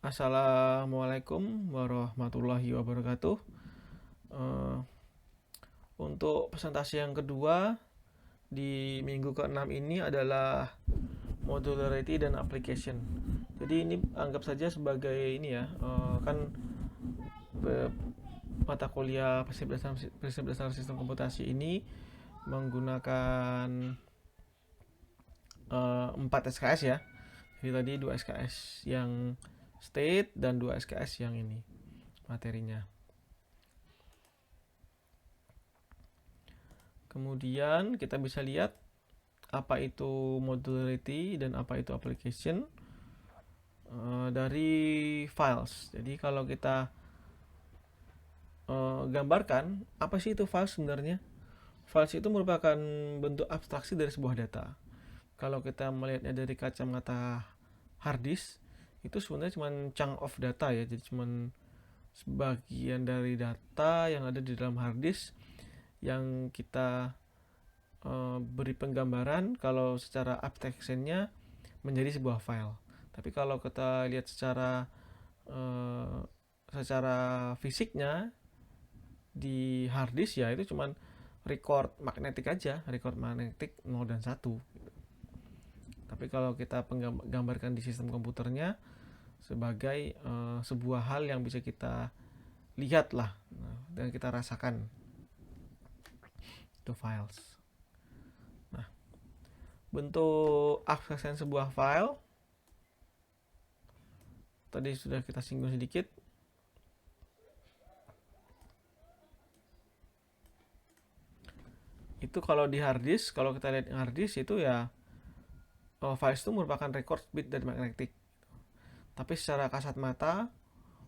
Assalamualaikum warahmatullahi wabarakatuh. Eh, untuk presentasi yang kedua di minggu ke-6 ini adalah modularity dan application. Jadi ini anggap saja sebagai ini ya, kan mata kuliah prinsip dasar sistem komputasi ini menggunakan 4 SKS ya. Jadi tadi 2 SKS yang state dan 2 SKS yang ini materinya. Kemudian kita bisa lihat apa itu modularity dan apa itu application dari files. Jadi kalau kita gambarkan apa sih itu files sebenarnya? Files itu merupakan bentuk abstraksi dari sebuah data. Kalau kita melihatnya dari kacamata hard disk, itu sebenarnya cuma chunk of data ya, jadi cuma sebagian dari data yang ada di dalam hard disk yang kita beri penggambaran kalau secara abstractionnya menjadi sebuah file. Tapi kalau kita lihat secara fisiknya di hard disk ya itu cuma record magnetik aja, record magnetik 0 dan 1. Tapi kalau kita gambarkan di sistem komputernya sebagai sebuah hal yang bisa kita lihat lah dan kita rasakan, itu files. Nah, bentuk abstraction sebuah file tadi sudah kita singgung sedikit. Itu kalau di hard disk, kalau kita lihat hard disk itu ya files itu merupakan record bit dari magnetik. Tapi secara kasat mata,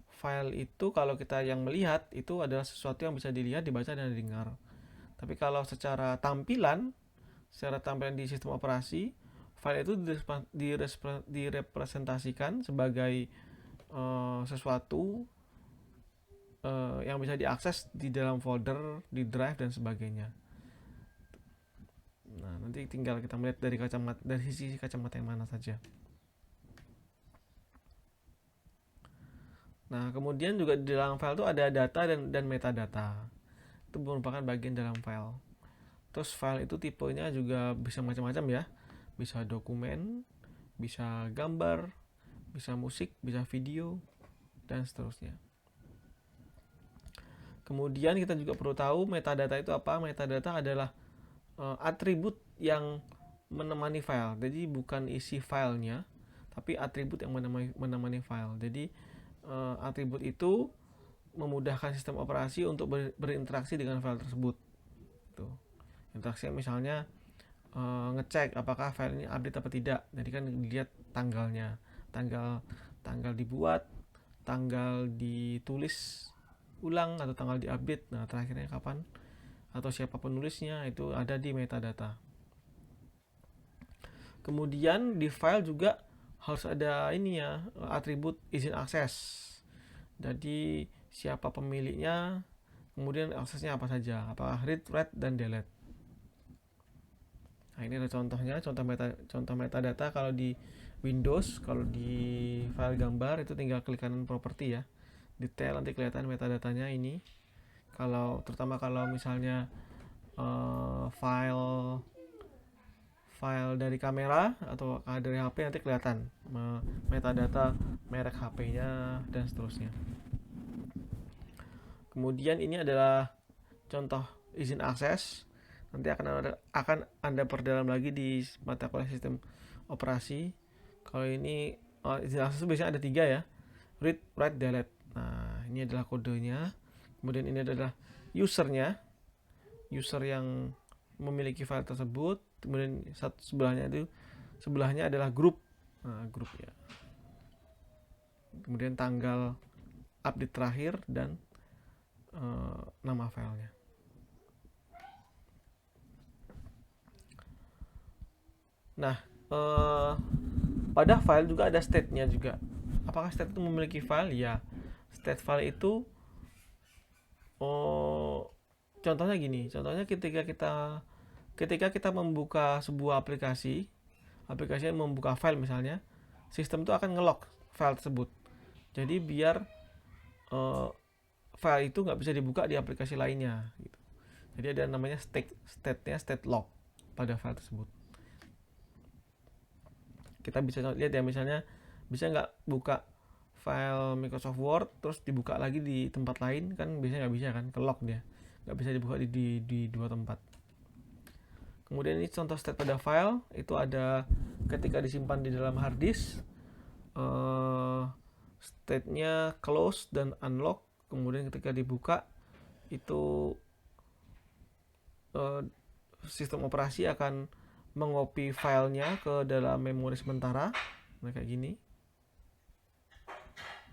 file itu kalau kita yang melihat itu adalah sesuatu yang bisa dilihat, dibaca dan didengar. Tapi kalau secara tampilan di sistem operasi, file itu direpresentasikan sebagai sesuatu yang bisa diakses di dalam folder, di drive dan sebagainya. Nah, nanti tinggal kita melihat dari sisi kacamata yang mana saja. Nah, kemudian juga di dalam file itu ada data dan metadata. Itu merupakan bagian dalam file. Terus file itu tipenya juga bisa macam-macam ya. Bisa dokumen, bisa gambar, bisa musik, bisa video, dan seterusnya. Kemudian kita juga perlu tahu metadata itu apa. Metadata adalah atribut yang menemani file. Jadi bukan isi filenya, tapi atribut yang menemani file. Jadi atribut itu memudahkan sistem operasi untuk berinteraksi dengan file tersebut. Tuh. Interaksi misalnya ngecek apakah file ini update apa tidak. Jadi kan dilihat tanggalnya, tanggal dibuat, tanggal ditulis ulang atau tanggal diupdate. Nah, terakhirnya kapan atau siapa penulisnya itu ada di metadata. Kemudian di file juga harus ada ini ya, atribut izin akses. Jadi siapa pemiliknya, kemudian aksesnya apa saja, apakah read, write, dan delete. Nah, ini ada contohnya, contoh metadata kalau di Windows, kalau di file gambar itu tinggal klik kanan properti ya. Detail nanti kelihatan metadatanya ini. Terutama kalau misalnya file dari kamera atau dari HP nanti kelihatan metadata merek HP-nya dan seterusnya. Kemudian ini adalah contoh izin akses. Nanti akan Anda perdalam lagi di mata kuliah sistem operasi. Kalau ini izin akses biasanya ada 3 ya. Read, write, delete. Nah, ini adalah kodenya. Kemudian ini adalah usernya. User yang memiliki file tersebut. Kemudian sebelahnya adalah grup. Nah, grup ya. Kemudian tanggal update terakhir dan nama filenya. Nah, pada file juga ada state-nya juga. Apakah state itu memiliki file? Ya, state file itu contohnya gini. Contohnya ketika kita membuka sebuah aplikasi yang membuka file misalnya, sistem itu akan nge-lock file tersebut. Jadi biar file itu nggak bisa dibuka di aplikasi lainnya gitu. Jadi ada namanya state lock pada file tersebut. Kita bisa lihat ya, misalnya bisa nggak buka file Microsoft Word terus dibuka lagi di tempat lain, kan biasanya nggak bisa kan, ke lock dia, nggak bisa dibuka di dua tempat. Kemudian ini contoh state pada file itu ada ketika disimpan di dalam hard disk, state-nya close dan unlock. Kemudian ketika dibuka itu sistem operasi akan mengopi filenya ke dalam memori sementara. Nah, kayak gini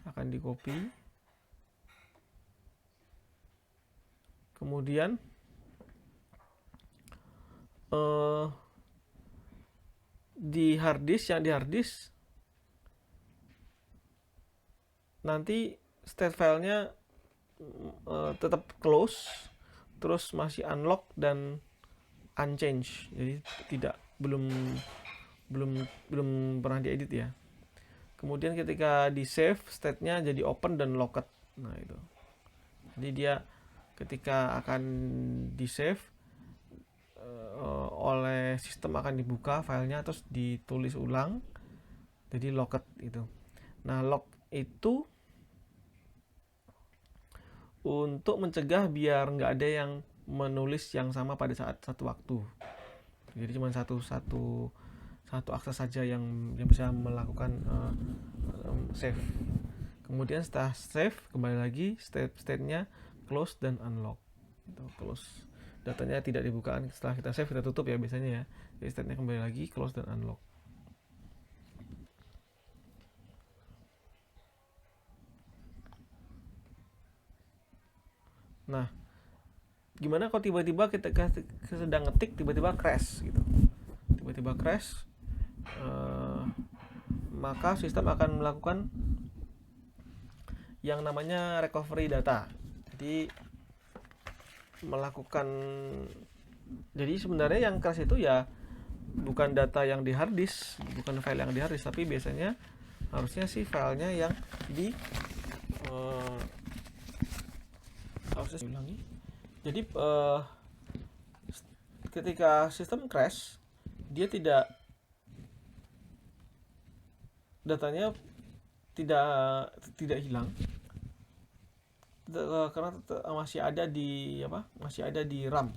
akan dikopi. Kemudian di hard disk nanti state filenya tetap close, terus masih unlock dan unchanged, jadi belum pernah diedit ya. Kemudian ketika di save, state-nya jadi open dan locked. Nah itu, jadi dia ketika akan di save oleh sistem akan dibuka filenya terus ditulis ulang, jadi locked itu. Nah lock itu untuk mencegah biar nggak ada yang menulis yang sama pada saat satu waktu. Jadi cuma satu akses saja yang bisa melakukan save. Kemudian setelah save, kembali lagi state-nya close dan unlock. Close, datanya tidak dibuka. Setelah kita save, kita tutup ya biasanya ya. Jadi state-nya kembali lagi close dan unlock. Nah, gimana kalau tiba-tiba kita sedang ngetik tiba-tiba crash gitu, tiba-tiba crash, maka sistem akan melakukan yang namanya recovery data. Jadi sebenarnya yang crash itu ya bukan data yang di hard disk, bukan file yang di hard disk, tapi biasanya harusnya sih filenya yang di harusnya diulangi. Jadi ketika sistem crash, dia datanya tidak hilang, karena masih ada di RAM.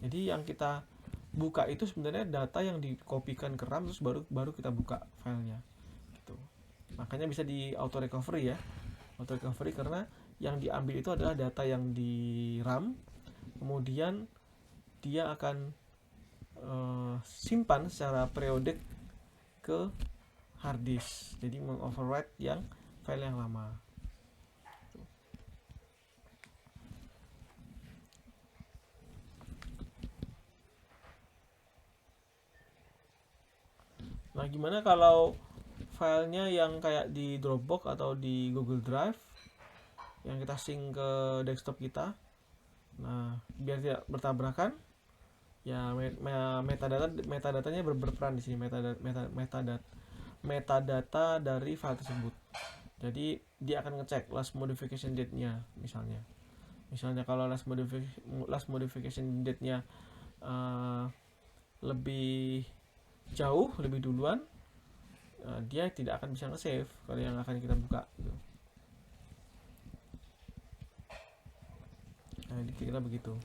Jadi yang kita buka itu sebenarnya data yang dikopikan ke RAM, terus baru kita buka filenya gitu. Makanya bisa di auto recovery ya, auto recovery, karena yang diambil itu adalah data yang di RAM, kemudian dia akan simpan secara periodik ke hard disk, jadi mengoverwrite yang file yang lama. Nah, gimana kalau filenya yang kayak di Dropbox atau di Google Drive yang kita sync ke desktop kita? Nah, biar tidak bertabrakan, ya metadatanya berperan di sini, metadata dari file tersebut. Jadi dia akan ngecek last modification date-nya, misalnya kalau last modification date-nya lebih jauh, lebih duluan, dia tidak akan bisa nge-save kalau yang akan kita buka gitu. Nah, dikira begitu.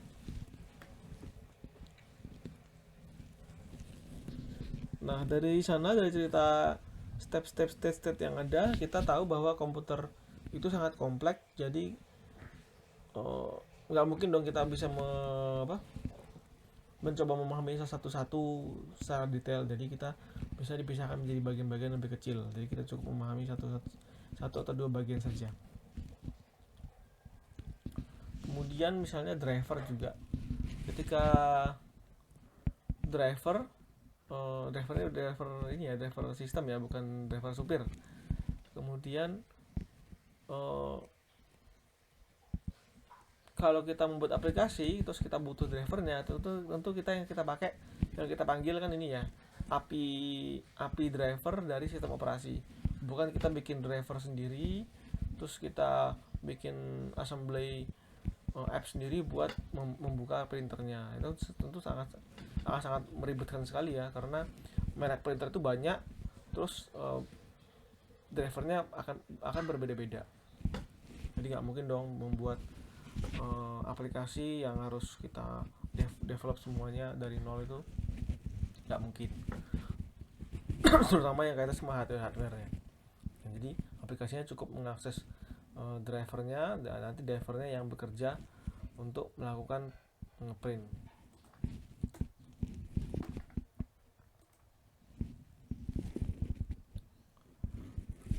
Nah, dari sana, dari cerita step yang ada, kita tahu bahwa komputer itu sangat kompleks. Jadi nggak mungkin dong kita bisa mencoba memahami satu-satu secara detail. Jadi kita bisa dipisahkan menjadi bagian-bagian lebih kecil. Jadi kita cukup memahami satu atau dua bagian saja. Kemudian misalnya driver juga. Ketika driver sistem ya, bukan driver supir. Kemudian kalau kita membuat aplikasi terus kita butuh drivernya, tentu yang kita panggil kan ini ya, API driver dari sistem operasi, bukan kita bikin driver sendiri terus kita bikin assembly app sendiri buat membuka printernya. Itu tentu sangat meribetkan sekali ya, karena merek printer itu banyak, terus drivernya akan berbeda-beda. Jadi nggak mungkin dong membuat aplikasi yang harus kita develop semuanya dari nol, itu nggak mungkin. Terutama yang kaitan sama hardware ya. Jadi aplikasinya cukup mengakses drivernya, dan nanti drivernya yang bekerja untuk melakukan ngeprint.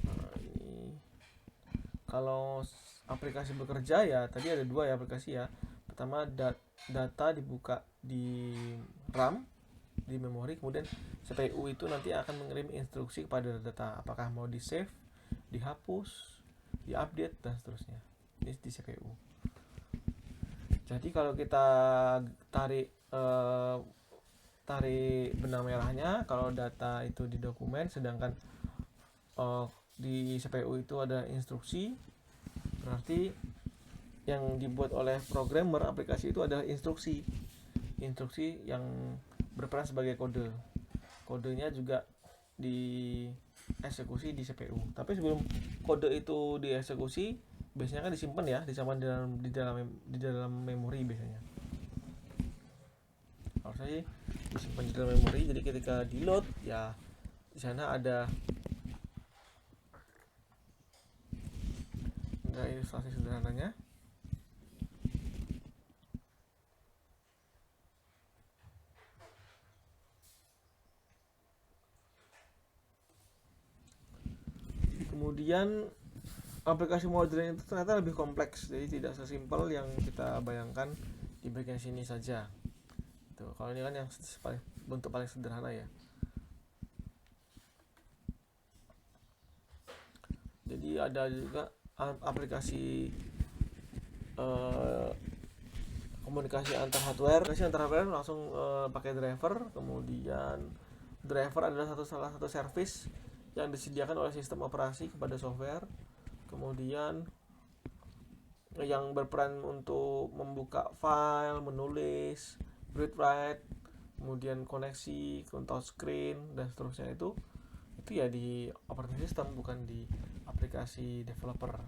Nah, ini kalau aplikasi bekerja ya, tadi ada dua ya aplikasi ya. Pertama, data dibuka di RAM, di memori, kemudian CPU itu nanti akan mengirim instruksi kepada data, apakah mau di save, dihapus, diupdate, dan seterusnya. Ini di CPU. Jadi kalau kita tarik benang merahnya, kalau data itu di dokumen, sedangkan di CPU itu ada instruksi, berarti yang dibuat oleh programmer aplikasi itu adalah instruksi yang berperan sebagai kode. Kodenya juga dieksekusi di CPU. Tapi sebelum kode itu dieksekusi, biasanya kan disimpan ya, disimpan di dalam memori biasanya. Kalau saya disimpan di dalam memori, jadi ketika di load ya di sana ada ilustrasi sederhananya. Kemudian aplikasi modern itu ternyata lebih kompleks, jadi tidak sesimpel yang kita bayangkan di bagian sini saja. Tuh, kalau ini kan yang bentuk paling sederhana ya. Jadi ada juga aplikasi komunikasi antar hardware. Langsung pakai driver. Kemudian driver adalah salah satu service yang disediakan oleh sistem operasi kepada software. Kemudian yang berperan untuk membuka file, menulis, read write, kemudian koneksi ke touchscreen dan seterusnya, itu ya di operating system, bukan di aplikasi developer.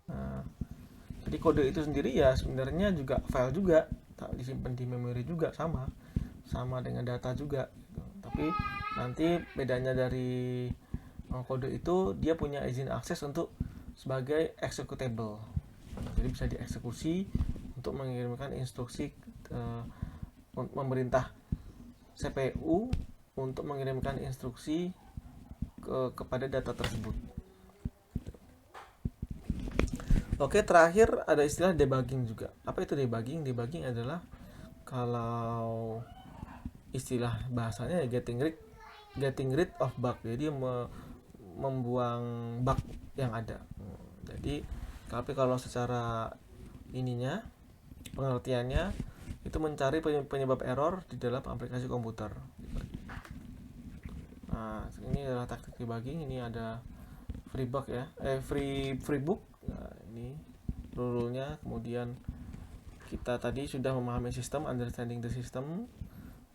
Nah, jadi kode itu sendiri ya sebenarnya juga file juga, disimpan di memori juga, sama dengan data juga gitu. Tapi nanti bedanya dari kode itu, dia punya izin akses untuk sebagai executable. Jadi bisa dieksekusi untuk mengirimkan instruksi, memerintah CPU untuk mengirimkan instruksi kepada data tersebut. Oke, terakhir ada istilah debugging juga. Apa itu debugging? Debugging adalah, kalau istilah bahasanya ya getting rid of bug. Jadi membuang bug yang ada. Jadi tapi kalau secara pengertiannya itu mencari penyebab error di dalam aplikasi komputer. Nah, ini adalah taktik debugging. Ini ada free book ya, free book. Nah, ini rule-nya. Kemudian kita tadi sudah memahami sistem, understanding the system.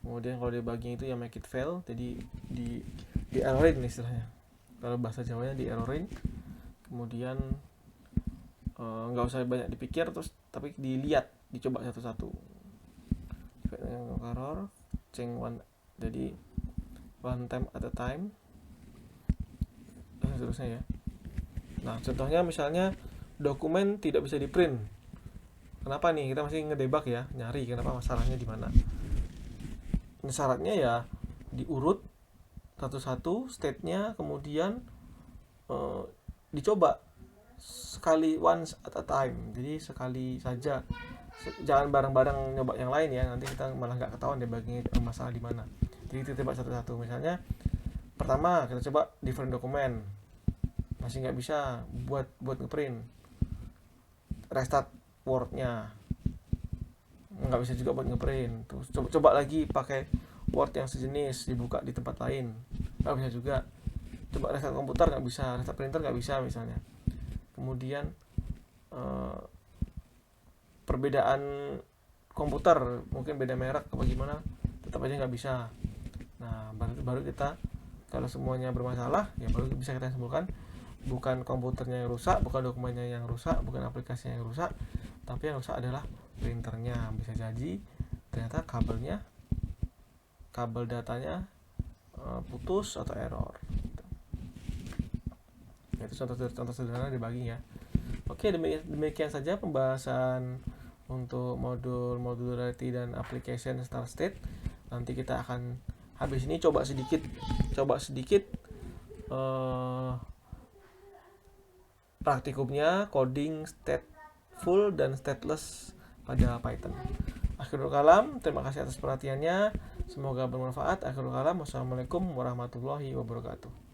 Kemudian kalau debugging itu ya make it fail, jadi di errorin istilahnya. Kalau bahasa Jawanya di errorin. Kemudian nggak usah banyak dipikir, tapi dilihat, dicoba satu-satu. Error, change one, jadi one time at a time, dan seterusnya ya. Nah, contohnya misalnya dokumen tidak bisa di print. Kenapa nih? Kita masih ngedebug ya, nyari kenapa masalahnya di mana. Syaratnya ya diurut satu-satu state-nya, kemudian dicoba sekali, once at a time. Jadi sekali saja, jangan bareng-bareng nyoba yang lain ya, nanti kita malah nggak ketahuan debuggingnya masalah di mana. Jadi kita coba satu-satu. Misalnya pertama kita coba different dokumen, masih nggak bisa buat ngeprint, restart Word-nya, nggak bisa juga buat ngeprint. Terus coba lagi pakai Word yang sejenis, dibuka di tempat lain, nggak bisa juga. coba restart komputer nggak bisa, restart printer nggak bisa misalnya. Kemudian perbedaan komputer mungkin beda merek apa gimana, tetap aja nggak bisa. Nah baru kita, kalau semuanya bermasalah ya baru bisa kita simpulkan bukan komputernya yang rusak, bukan dokumennya yang rusak, bukan aplikasinya yang rusak, tapi yang rusak adalah printernya. Bisa jadi ternyata kabel datanya putus atau error. Itu contoh sederhana dibagi ya. Oke, demikian saja pembahasan untuk modul modularity dan application start state. Nanti kita akan habis ini coba sedikit praktikumnya coding stateful dan stateless pada Python. Akhirul kalam, terima kasih atas perhatiannya. Semoga bermanfaat. Akhirul kalam, wassalamualaikum warahmatullahi wabarakatuh.